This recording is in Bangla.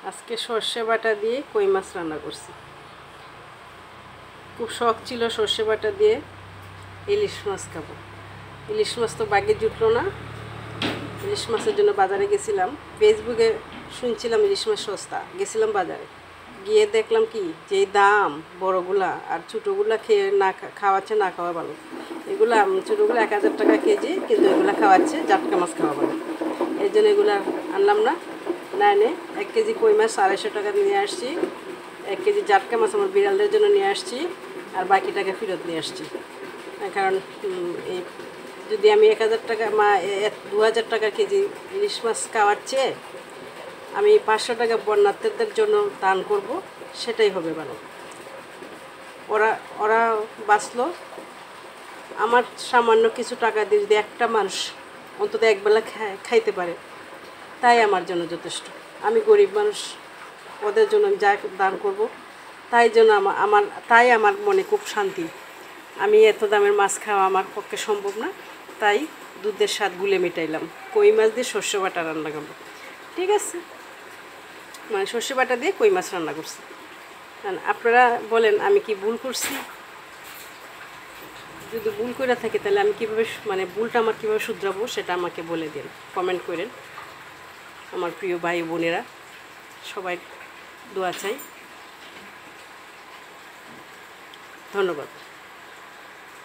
আজকে সর্ষে বাটা দিয়ে কই মাছ রান্না করছি। খুব শখ ছিল সর্ষে বাটা দিয়ে ইলিশ মাছ খাবো। ইলিশ মাছ তো বাগে জুটলো না। ইলিশ মাছের জন্য বাজারে গেছিলাম। ফেসবুকে শুনছিলাম ইলিশ মাছ সস্তা, গেছিলাম বাজারে, গিয়ে দেখলাম কি যে দাম, বড়গুলা আর ছোটোগুলা খেয়ে না খাওয়াচ্ছে, না খাওয়া ভালো। এগুলা ছোটোগুলো 1000 টাকা কেজি, কিন্তু এগুলো খাওয়াচ্ছে জাটকা মাছ খাওয়া ভালো। এই জন্য এগুলো আনলাম না। না এনে 1 কেজি কই মাছ 250 টাকা নিয়ে আসছি। 1 কেজি জাটকা মাছ আমার বিড়ালদের জন্য নিয়ে আসছি, আর বাকি টাকা ফেরত নিয়ে আসছি। কারণ এই যদি আমি 1000 টাকা 2000 টাকা কেজি ইলিশ মাছ খাওয়ার চেয়ে আমি 500 টাকা বন্যার্থীদের জন্য দান করব, সেটাই হবে ভালো। ওরা বাঁচলো। আমার সামান্য কিছু টাকা দিয়ে যদি একটা মানুষ অন্তত একবেলা খাইতে পারে, তাই আমার জন্য যথেষ্ট। আমি গরিব মানুষ, ওদের জন্য আমি যা দান করব, তাই আমার মনে খুব শান্তি। আমি এত দামের মাছ খাওয়া আমার পক্ষে সম্ভব না, তাই দুধের স্বাদ গুলে মেটাইলাম। কই মাছ দিয়ে সর্ষে বাটা রান্না করবো, ঠিক আছে? মানে সর্ষে বাটা দিয়ে কই মাছ রান্না করছি। আপনারা বলেন আমি কি ভুল করছি? যদি ভুল করে থাকে তাহলে আমি কীভাবে, মানে ভুলটা আমার কীভাবে শুধরাবো সেটা আমাকে বলে দিন, কমেন্ট করেন। আমার প্রিয় ভাই বোনেরা সবাই দোয়া চাই। ধন্যবাদ।